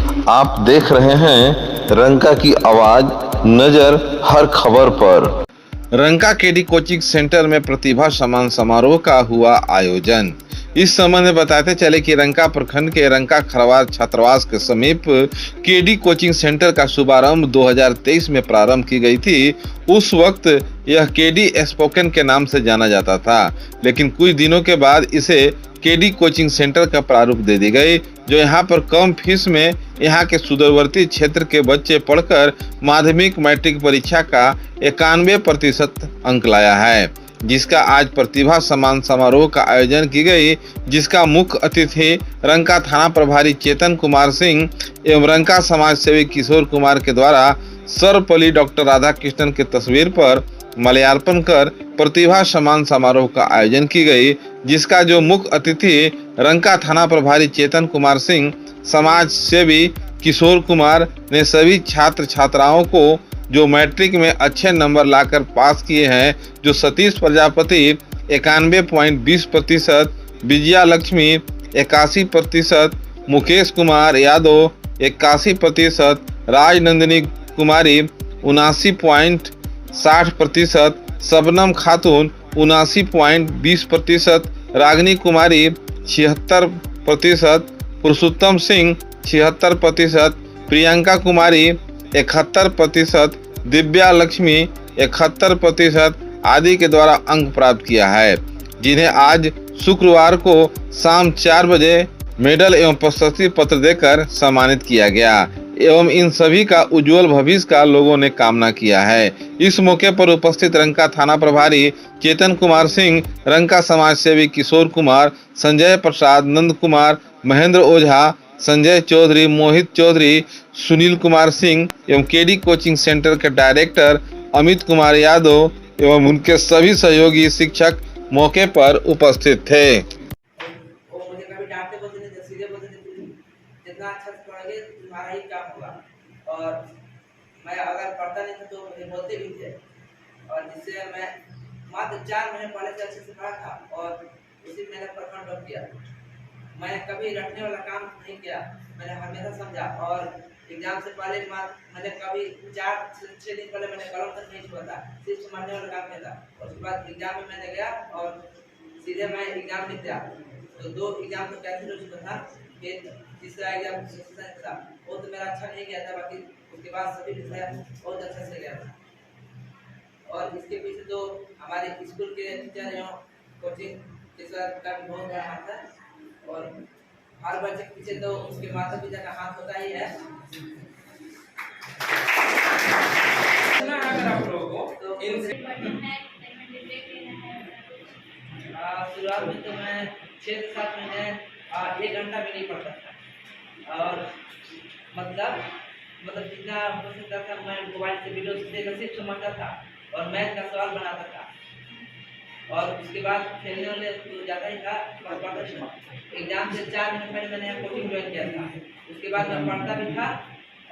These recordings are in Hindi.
आप देख रहे हैं रंका की आवाज, नजर हर खबर पर। रंका केडी कोचिंग सेंटर में प्रतिभा सम्मान समारोह का हुआ आयोजन। इस संबंध में बताते चले कि रंका प्रखंड के रंका खरवार छात्रावास के समीप केडी कोचिंग सेंटर का शुभारंभ 2023 में प्रारंभ की गई थी। उस वक्त यह केडी स्पोकन के नाम से जाना जाता था, लेकिन कुछ दिनों के बाद इसे केडी कोचिंग सेंटर का प्रारूप दे दी गई, जो यहाँ पर कम फीस में यहाँ के सुदूरवर्ती क्षेत्र के बच्चे पढ़कर माध्यमिक मैट्रिक परीक्षा का 91% अंक लाया है, जिसका आज प्रतिभा सम्मान समारोह का आयोजन की गई, जिसका मुख्य अतिथि रंका थाना प्रभारी चेतन कुमार सिंह एवं रंका समाज सेवी किशोर कुमार के द्वारा सर्वपल्ली डॉक्टर राधा कृष्णन की तस्वीर पर माल्यार्पण कर प्रतिभा सम्मान समारोह का आयोजन की गई, जिसका जो मुख्य अतिथि रंका थाना प्रभारी चेतन कुमार सिंह, समाज सेवी किशोर कुमार ने सभी छात्र छात्राओं को जो मैट्रिक में अच्छे नंबर लाकर पास किए हैं, जो सतीश प्रजापति 91.20%, विजया लक्ष्मी 81%, मुकेश कुमार यादव 81%, राजनंदिनी कुमारी 79.60%, शबनम खातून 79.20%, रागिनी कुमारी 76%, पुरुषोत्तम सिंह 76%, प्रियंका कुमारी 71%, दिव्या लक्ष्मी 71% आदि के द्वारा अंक प्राप्त किया है, जिन्हें आज शुक्रवार को शाम 4 बजे मेडल एवं प्रशस्ति पत्र देकर सम्मानित किया गया एवं इन सभी का उज्जवल भविष्य का लोगों ने कामना किया है। इस मौके पर उपस्थित रंका थाना प्रभारी चेतन कुमार सिंह, रंका समाज सेवी किशोर कुमार, संजय प्रसाद, नंद कुमार, महेंद्र ओझा, संजय चौधरी, मोहित चौधरी, सुनील कुमार सिंह एवं केडी कोचिंग सेंटर के डायरेक्टर अमित कुमार यादव एवं उनके सभी सहयोगी शिक्षक मौके पर उपस्थित थे। जितना अच्छा से पढ़ोगे तुम्हारा ही काम होगा। और मैं अगर पढ़ता नहीं था तो मुझे बोलते भी थे, और जिससे मैं मात्र 4 महीने पहले से अच्छे से पढ़ा था और उसी मैंने प्रखंड टॉप किया। मैं कभी रटने वाला काम नहीं किया, मैंने हमेशा समझा। और एग्जाम से पहले मैंने कभी 4 से 6 दिन पहले मैंने कलम तक नहीं छुआ था, सिर्फ समझने वाला काम किया था। और उसके बाद एग्जाम में मैंने गया और सीधे मैं एग्जाम नहीं दिया, तो 2 एग्जाम तो कैंसिल हो चुका था। फिर तीसरा एग्जाम था, वो तो मेरा अच्छा नहीं गया था, बाकी उसके बाद सभी विषय बहुत अच्छा से गया था। और इसके पीछे तो हमारे स्कूल के टीचर एवं कोचिंग टीचर का भी बहुत बड़ा हाथ है, और हर बच्चे के पीछे तो उसके माता पिता का हाथ होता ही है। शुरुआत में तो मैं 6 से 7 महीने 1 घंटा भी नहीं पढ़ता था, और मतलब जितना हो सकता था मैं मोबाइल से वीडियो देखकर सिर्फ समझता था और मैथ का सवाल बनाता था। और उसके बाद खेलने वाले तो ज़्यादा ही था, एग्जाम से 4 महीने पहले मैंने कोचिंग ज्वाइन किया था। उसके बाद मैं पढ़ता भी था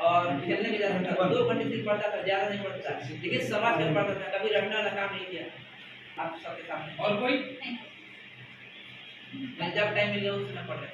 और खेलने भी जाता था, 2 घंटे सिर्फ पढ़ता था, ज़्यादा नहीं पढ़ता, लेकिन समझ कर पढ़ता था, कभी रटने वाला काम नहीं किया आप सबके सामने। और कोई मैं जब टाइम मिले उसमें पढ़ता था।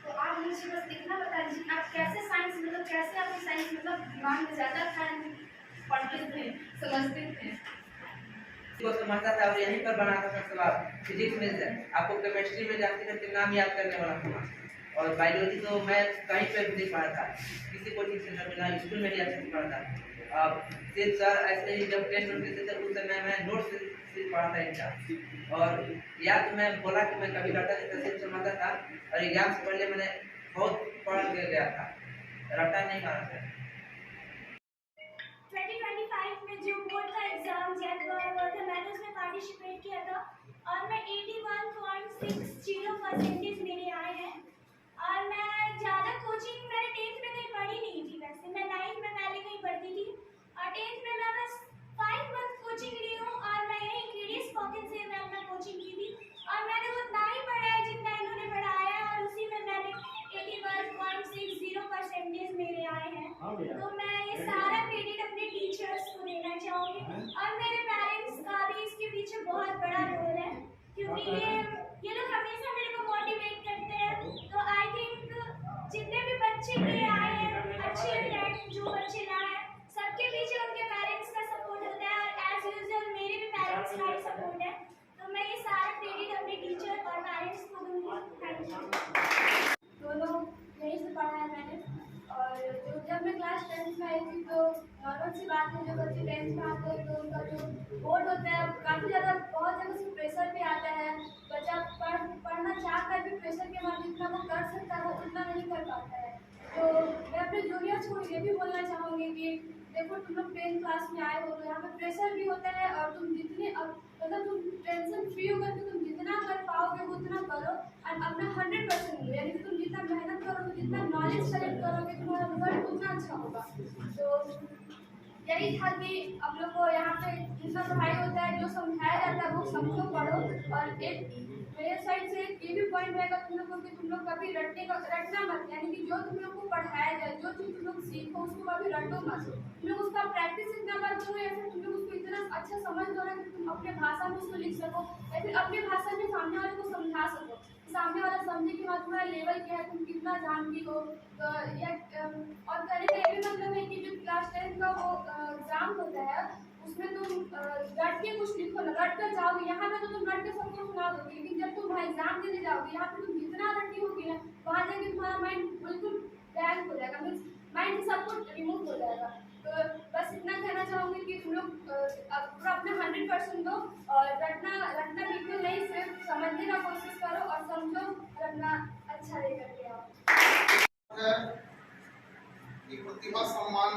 तो आप मुझे बस इतना बता दीजिए, आप कैसे साइंस कैसे आपकी साइंस दिमाग में ज़्यादा था, पढ़ते थे, समझते थे? को समझता था और यहीं पर बनाता था सवाल। फिजिक्स में से आपको केमिस्ट्री में जाते करके नाम याद करने वाला था, और बायोलॉजी तो मैं कहीं पर भी नहीं पढ़ा था, किसी कोचिंग सेंटर में ना स्कूल में ही अच्छे से पढ़ा था। अब सिर्फ सर ऐसे ही जब टेस्ट देते थे उस समय मैं नोट से सिर्फ पढ़ा था इनका, और या तो मैं बोला कि मैं कभी रटा नहीं था, सिर्फ समझता था। और एग्जाम से पहले मैंने बहुत पढ़ के गया था, रटा नहीं पढ़ा था। 2025 में जो बोर्ड का एग्जाम जेट हुआ था, मैंने उसमें पार्टिसिपेट किया था और मैं 81.60% मेरे आए हैं। और मैं ज़्यादा कोचिंग मैंने 10th में कहीं पढ़ी नहीं थी, वैसे मैं 9th में पहले कहीं पढ़ती थी, और 10th में मैं बस 5 मंथ कोचिंग ली हूँ, और मैं यही केडी स्पोकन से मैं कोचिंग की थी, और मैंने उतना ही पढ़ा है जितना इन्होंने पढ़ाया है, और उसी में मैंने 81.60% मेरे आए हैं। तो मैं ये सारा क्रेडिट अपने टीचर्स को देना चाहूँगी, और मेरे पेरेंट्स का भी इसके पीछे बहुत बड़ा रोल है, क्योंकि ये लोग हमेशा मेरे को मोटिवेट करते हैं। तो आई थिंक थी तो नॉर्मल सी बात है, जो बच्चे 10th में आते हैं तो उनका जो बोर्ड होता है काफ़ी ज़्यादा बहुत ज़्यादा से प्रेशर पे आता है। बच्चा पढ़ना चाह कर भी प्रेशर के बाद जितना वो कर सकता है वो उतना नहीं कर पाता है। तो मैं अपने जूनियर्स को ये भी बोलना चाहूँगी कि देखो तुम लोग 10th क्लास में आए हो तो यहाँ पे प्रेशर भी होता है, और तुम जितने मतलब तुम टेंशन फ्री होकर के तुम जितना कर पाओगे उतना करो और अपना 100% दो, यानी कि तुम जितना मेहनत करोगे, जितना नॉलेज कलेक्ट करोगे, तुम्हारा रिजल्ट उतना अच्छा होगा। तो यही था कि हम लोग को यहाँ पे जितना पढ़ाई होता है, जो समझाया जाता है वो समझो, पढ़ो। और एक मेरे साइड से ये भी पॉइंट रहेगा तुम लोग को कि तुम लोग कभी रटना मत, यानी कि जो तुम लोग को पढ़ाया जाए, जो चीज़ तुम लोग सीखो उसको कभी रटो मत। तुम लोग उसका प्रैक्टिस इतना कर दो या फिर तुम लोग उसको इतना अच्छा समझ दो ना कि तुम अपने भाषा में उसको लिख सको या फिर अपने भाषा में सामने वाले को समझा सको, सामने वाला समझे कि हाँ तुम्हारा लेवल क्या है, तुम कितना जानती हो। तो या और कहने का ये भी मतलब है कि जो क्लास 10 का वो एग्जाम होता है उसमें तुम रट के कुछ लिखो ना, रट कर जाओगे। यहाँ पे तो तुम रट के सबको सुना दोगे, लेकिन जब तुम वहाँ एग्जाम देने जाओगे यहाँ पे तुम जितना रटी होगी ना, वहाँ जाके तुम्हारा माइंड बिल्कुल ब्लैंक हो जाएगा, मीन्स माइंड से सब कुछ रिमूव हो जाएगा। तो बस इतना कहना चाहूँगी कि तुम लोग पूरा अपना 100% दो, और रटना बिल्कुल नहीं, सिर्फ समझने का कोशिश करो और समझो और अपना अच्छा लेकर के आओ। है कि प्रतिभा सम्मान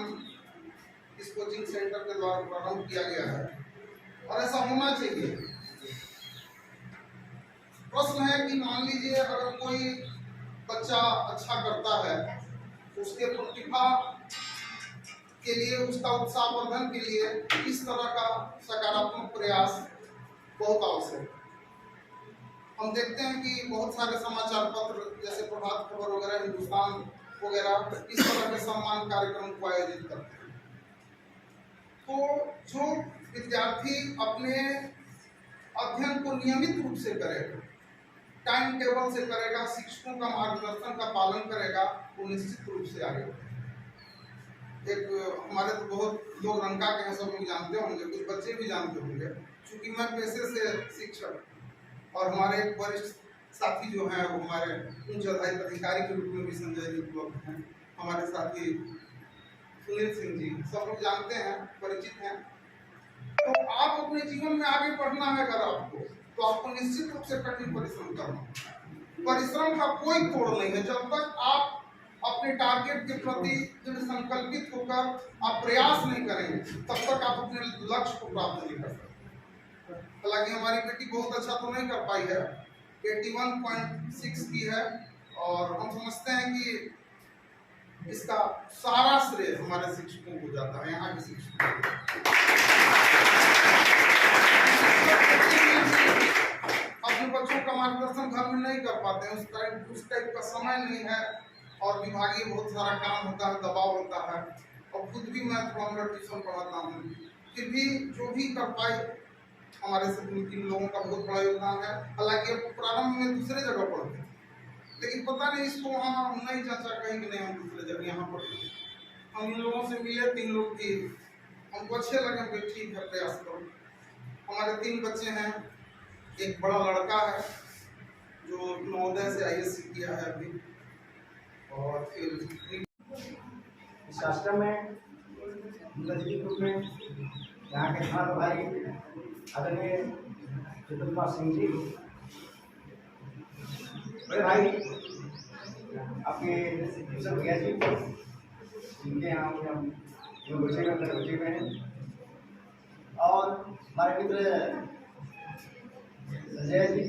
इस कोचिंग सेंटर के द्वारा प्रारंभ किया गया है और ऐसा होना चाहिए। प्रश्न है कि मान लीजिए अगर कोई बच्चा अच्छा करता है तो उसके प्रतिभा के लिए, उसका उत्साहवर्धन के लिए इस तरह का सकारात्मक प्रयास बहुत आवश्यक है। हम देखते हैं कि बहुत सारे समाचार पत्र जैसे प्रभात खबर वगैरह, हिंदुस्तान वगैरह इस तरह के सम्मान कार्यक्रम को आयोजित करते हैं। तो जो विद्यार्थी अपने अध्ययन को नियमित रूप से करेगा, टाइम टेबल से करेगा, शिक्षकों का मार्गदर्शन का पालन करेगा, वो निश्चित रूप से आगे बढ़ेगा। एक हमारे तो बहुत लोग रंका के हैं, सब लोग जानते होंगे, कुछ बच्चे भी जानते होंगे। चूंकि मैं पेशे से शिक्षक और हमारे एक वरिष्ठ साथी जो हैं वो हमारे उच्च अधिकारी के रूप में भी संजय जी उपलब्ध हैं, हमारे साथी सुनील सिंह जी, सब लोग जानते हैं, परिचित हैं। तो आप अपने जीवन में आगे बढ़ना है अगर आपको, तो आपको निश्चित रूप से कठिन परिश्रम करना। परिश्रम का कोई तोड़ नहीं है। जब तक आप अपने टारगेट के प्रति जब संकल्पित होकर आप प्रयास नहीं करेंगे तब तक आप अपने लक्ष्य को प्राप्त नहीं कर सकते। हालांकि हमारी बेटी बहुत अच्छा तो नहीं कर पाई है, 81.6 की है, और हम समझते हैं कि इसका सारा श्रेय हमारे शिक्षकों को जाता है, यहाँ के शिक्षकों को। अपने बच्चों का मार्गदर्शन घर में नहीं कर पाते हैं, उस टाइप का समय नहीं है, और विभागीय बहुत सारा काम होता है, दबाव होता है, और खुद भी मैं थोड़ा मोड़ा ट्यूशन पढ़ाता हूँ। फिर भी जो भी कर पाए हमारे से 2-3 लोगों का बहुत बड़ा योगदान है। हालांकि प्रारंभ में दूसरे जगह पढ़ते थे, लेकिन पता नहीं इसको वहाँ नहीं जचा कहीं कि नहीं हम दूसरे जगह यहाँ पढ़ते। हम इन लोगों से मिले, 3 लोग भी हमको अच्छे लगे कि ठीक है प्रयास करो। हमारे 3 बच्चे हैं, एक बड़ा लड़का है जो नवोदय से ISC किया है अभी, और फिर इस आश्रम में नजदीक रूप में यहाँ के छात्र भाई आदरणीय चंद्रमा सिंह जी, बड़े भाई आपके किशन भैया जी, जिनके यहाँ हम जो बचे हुए हैं, और हमारे मित्र संजय जी,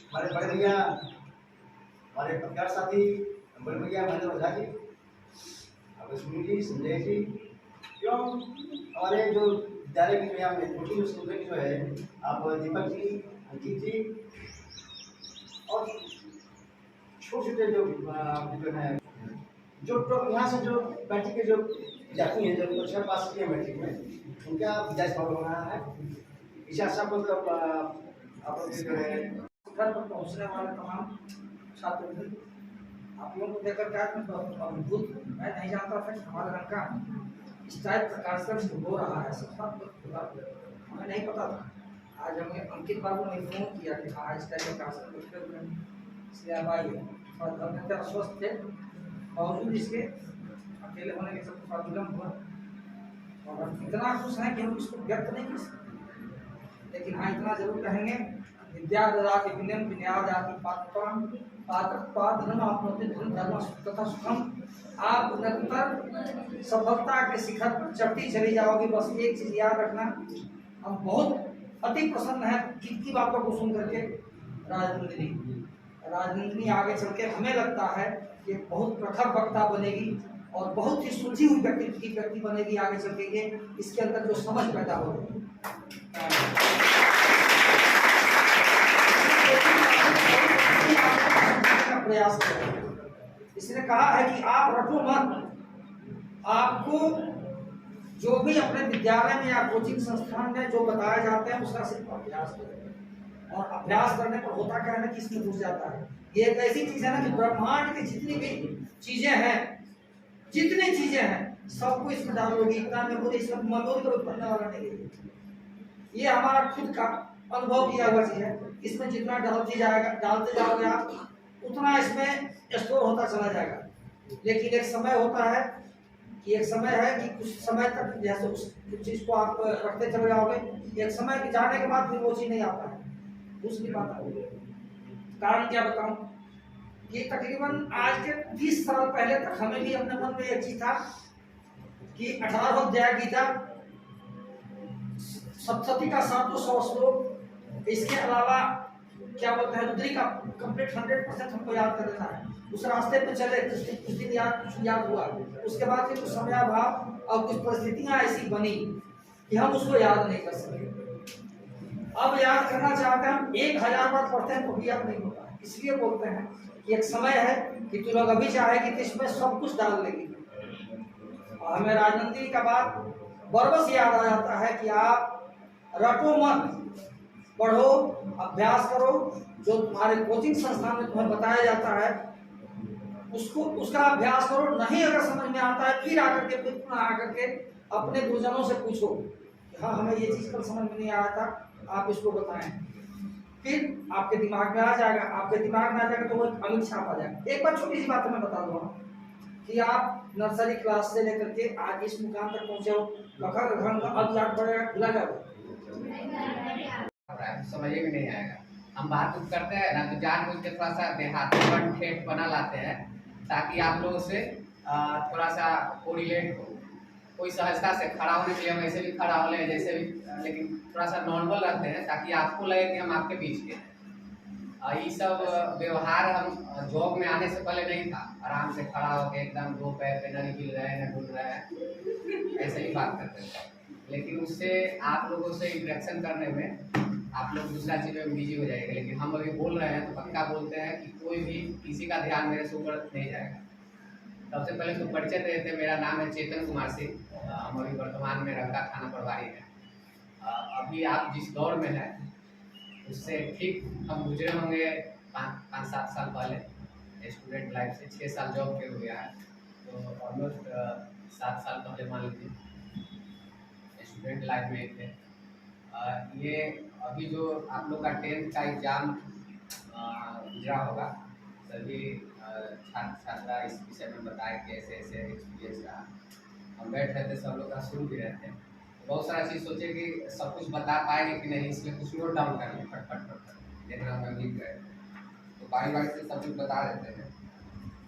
हमारे बड़े भैया, हमारे पत्रकार साथी बड़े भैया महेंद्र ओझा जी, सुनील जी, संजय जी, एवं हमारे जो विद्यालय की यहाँ में छोटी स्टूडेंट जो है आप दीपक जी, अंकित जी, और छोटे जो है जो यहाँ से जो मैट्रिक के जो जाती हैं, जो परीक्षा पास किए मैट्रिक में, उनका विद्यालय सफल हो रहा है। इस आशा को आप जो है घर पर पहुँचने वाले तमाम छात्र आप लोगों को देखकर क्या अद्भुत, मैं नहीं जानता था कि हमारे रंग का इस टाइप प्रकाशन हो रहा है, हमें नहीं पता था। आज हमें अंकित बाबू ने फोन किया कि हाँ इस टाइप प्रकाशन, इसलिए अब आइए। और घर में स्वस्थ थे, बावजूद इसके अकेले होने के सब थोड़ा विलम्ब हुआ और हम इतना खुश हैं कि हम इसको व्यक्त नहीं कर सकते। लेकिन हाँ इतना जरूर कहेंगे, विद्या ददाति विनयम विनयादाति पात्रत्वं पात्रत्वात् धर्म आपनोति धर्म तथा सुखम। आप निरंतर सफलता के शिखर पर चढ़ती चली जाओगी। बस एक चीज याद रखना, हम बहुत अति प्रसन्न है जिनकी बातों को सुन करके राजनंदिनी आगे चल के हमें लगता है कि बहुत प्रखर वक्ता बनेगी और बहुत ही सुलझी हुई व्यक्ति बनेगी आगे चल के। ये इसके अंदर जो समझ पैदा होगी प्रयास करें। इसने कहा है कि आप रटो मत, आपको जो भी अपने विद्यालय में या कोचिंग संस्थान में जो बताया जाता है उसका सिर्फ अभ्यास करें। और अभ्यास करने पर होता क्या है ना कि इसमें घुस जाता है। ये एक ऐसी चीज है ना कि ब्रह्मांड की जितनी भी चीजें हैं सबको इसमें डालोगी। इतना मेमोरी सब मेमोरी को पढ़ने वाला नहीं है। ये हमारा खुद का अनुभव किया हुआ चीज है। इसमें जितना डालते जाओगे आप उतना इसमें स्टोर होता चला जाएगा। लेकिन एक समय होता है कि कुछ समय तक जैसे उस चीज को आप रखते चले जाओगे, एक समय के जाने के बाद फिर वो चीज नहीं आता है। दूसरी बात है, कारण क्या बताऊं कि तकरीबन आज के 30 साल पहले तक हमें भी अपने मन में एक चीज था कि 18 अध्याय गीता, सप्तशती का 700 श्लोक, इसके अलावा क्या बोलते हैं रुद्री का कंप्लीट 100% हमको याद कर लेना है। उस रास्ते पे चले कुछ दिन याद हुआ, उसके बाद फिर कुछ समय अभाव और कुछ परिस्थितियां ऐसी बनी कि हम उसको याद नहीं कर सके। अब याद करना चाहते हैं हम 1000 बार पढ़ते हैं तो भी याद नहीं होता। इसलिए बोलते हैं कि एक समय है कि तू लोग अभी चाहेगी तो इसमें सब कुछ डाल लेगी। और हमें राजनंदिनी का बात बरबस याद आ जाता है कि आप रटो मत, पढ़ो, अभ्यास करो। जो तुम्हारे कोचिंग संस्थान में तुम्हें बताया जाता है उसका अभ्यास करो। नहीं अगर समझ में आता है फिर आकर के अपने गुरुजनों से पूछो कि हाँ हमें ये चीज कल समझ में नहीं आया था, आप इसको बताएं। फिर आपके दिमाग में आ जाएगा तो वो अमिट छाप आ जाएगा। एक बार छोटी सी बात मैं बता दूंगा कि आप नर्सरी क्लास से लेकर के आज इस मुकाम तक पहुंचे हो, अब याद पड़ेगा, भुला जाओगे, समझ में नहीं आएगा। हम बात कुछ करते हैं ना तो जानबूझ के थोड़ा सा देहाती ठेठ बना लाते हैं ताकि आप लोगों से थोड़ा सा कोरिलेट हो। कोई सहजता से खड़ा होने के लिए हम ऐसे भी खड़ा हो लें जैसे भी, लेकिन थोड़ा सा नॉर्मल रहते हैं ताकि आपको लगे कि हम आपके बीच के हैं। ये सब व्यवहार हम जॉब में आने से पहले नहीं था। आराम से खड़ा होकर एकदम 2 पैर पे न हिल रहे हैं न डुल रहे हैं, ऐसे ही बात करते थे। लेकिन उससे आप लोगों से इंटरेक्शन करने में आप लोग दूसरा चीज में बिजी हो जाएगा। लेकिन हम अभी बोल रहे हैं तो पक्का बोलते हैं कि कोई भी किसी का ध्यान मेरे से ऊपर नहीं जाएगा। सबसे पहले तो परिचय देते हैं, मेरा नाम है चेतन कुमार सिंह। हम अभी वर्तमान में रंका थाना प्रभारी हैं। अभी आप जिस दौर में हैं उससे ठीक हम गुजरे होंगे 5-7 साल पहले स्टूडेंट लाइफ से। 6 साल जॉब के हो गया है, तो ऑलमोस्ट 7 साल पहले मान लीजिए स्टूडेंट लाइफ में थे। ये अभी जो आप लोग का 10th का एग्ज़ाम गुजरा होगा, सभी छात्रा इस विषय में बताए कि ऐसे ऐसे एक्सपीरियंस रहा। हम बैठ रहे थे, सब लोग का सुन भी रहे थे। बहुत सारा चीज़ सोचे कि सब कुछ बता पाएंगे कि नहीं, इसलिए कुछ नोट डाउन कर लें फट देखना में लिख गए तो बारी से सब कुछ बता देते हैं।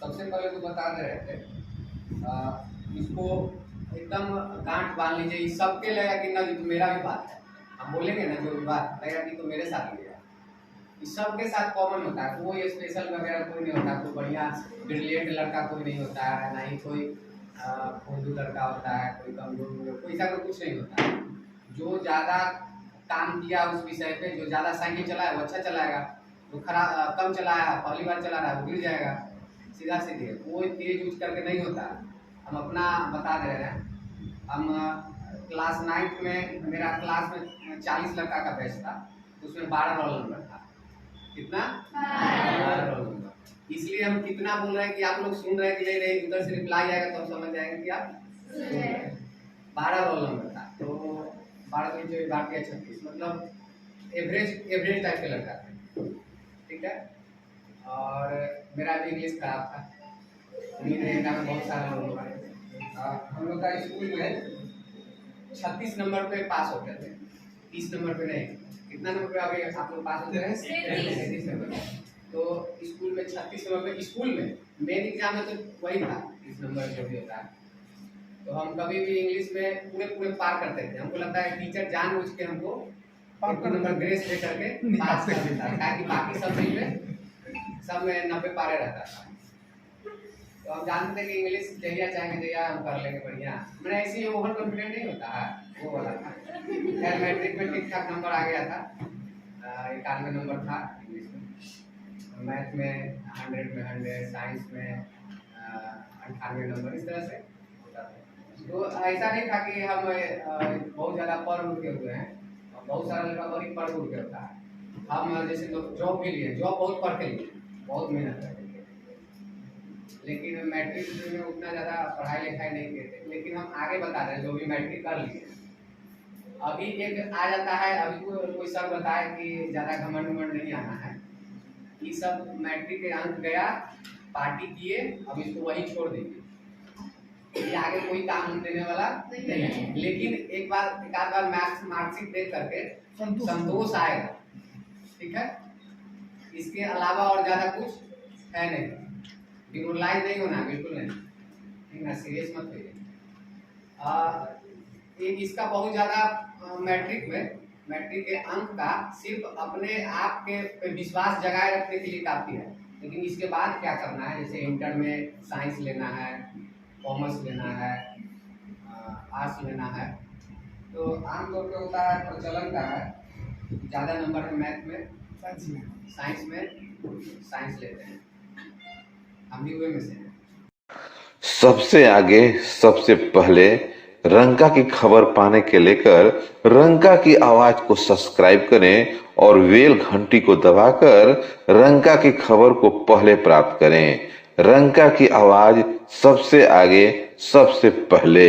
सबसे पहले तो बता दे रहे थे इसको एकदम गांठ बांध लीजिए। इस सबके लगेगा कि ना जी तो मेरा भी बात है, हम बोलेंगे ना जो भी बात लगेगा कि तो मेरे साथ लगेगा। इस सबके साथ कॉमन होता है, कोई स्पेशल वगैरह कोई नहीं होता, कोई बढ़िया ब्रिलियंट लड़का कोई नहीं होता है, ना ही कोई फौजू लड़का होता है, कोई कमजोर, कोई ऐसा कुछ नहीं होता है। जो ज़्यादा काम किया उस विषय पे, जो ज़्यादा साइकिल चलाया वो अच्छा चलाएगा, जो कम चलाया पहली बार चला रहा है वो गिर जाएगा। सीधा सीधे कोई तेज यूज करके नहीं होता। हम अपना बता दे रहे हैं। हम क्लास 9th में मेरा क्लास में 40 लड़का का बैच था, उसमें 12 रोल नंबर था। कितना? 12 रोल नंबर। इसलिए हम कितना बोल रहे हैं कि आप लोग सुन रहे हैं कि नहीं, उधर से रिप्लाई आएगा तो हम समझ जाएंगे कि आप सुन रहे हैं। 12 रोल नंबर था, तो 12 में जो 36 मतलब एवरेज टाइप के लड़का था, ठीक है। और मेरा भी इंग्लिश खराब था, उम्मीद रहेगा मैं बहुत सारे लोगों का हम लोग का स्कूल में 36 नंबर पे पास होते थे, 30 नंबर पे नहीं। कितना नंबर पे अभी आप लोग पास होते हैं? 33 नंबर पे। तो स्कूल में 36 नंबर पे, स्कूल में मेन एग्जाम में तो वही था 30 नंबर जो भी होता है। तो हम कभी भी इंग्लिश में पूरे पार करते थे। हमको लगता है टीचर जानबूझ के हमको एक नंबर ग्रेस दे करके पास कर देता है, ताकि बाकी सब में 90 पारे रहता था। तो हम जानते थे कि इंग्लिश जहिया चाहेंगे जहिया हम कर लेंगे बढ़िया। मैंने ऐसे ही ओवर कॉन्फिडेंट नहीं होता है, वो वाला था। खैर मैट्रिक में ठीक ठाक नंबर आ गया था, 91 नंबर था इंग्लिश में। मैथ में 100 में 100, साइंस में 98 नंबर, इस तरह से होता था। तो ऐसा नहीं था कि हम बहुत ज़्यादा पढ़ उड़ के हुए हैं। बहुत सारा लड़का बड़ी पढ़ उड़ के होता है। हम जैसे जॉब भी लिए, जॉब बहुत पढ़ के लिए, बहुत मेहनत करके, लेकिन मैट्रिक में उतना ज़्यादा पढ़ाई लिखाई नहीं किए थे। लेकिन हम आगे बता रहे हैं जो भी मैट्रिक कर लिए। अभी एक आ जाता है, अभी कोई सर बताए कि ज़्यादा घमंड उमंड नहीं आना है, ये सब मैट्रिक के अंक गया, पार्टी किए, अब इसको वही छोड़ देंगे, ये आगे कोई काम देने वाला नहीं है। लेकिन एक आध बार मार्कशीट देख करके संतोष आएगा, ठीक है। इसके अलावा और ज़्यादा कुछ है नहीं। डिमोरलाइज नहीं होना, बिल्कुल नहीं, ठीक है, सीरियस मत होइए। इसका बहुत ज़्यादा मैट्रिक के अंक का सिर्फ अपने आप के विश्वास जगाए रखने के लिए काफ़ी है। लेकिन इसके बाद क्या करना है, जैसे इंटर में साइंस लेना है, कॉमर्स लेना है, आर्ट्स लेना है, तो आमतौर पे होता है, प्रचलन का है, ज़्यादा नंबर है मैथ में, साइंस लेते हैं। हम भी में से हैं। सबसे आगे सबसे पहले रंका की खबर पाने के लेकर रंका की आवाज को सब्सक्राइब करें और बेल घंटी को दबाकर रंका की खबर को पहले प्राप्त करें। रंका की आवाज सबसे आगे सबसे पहले।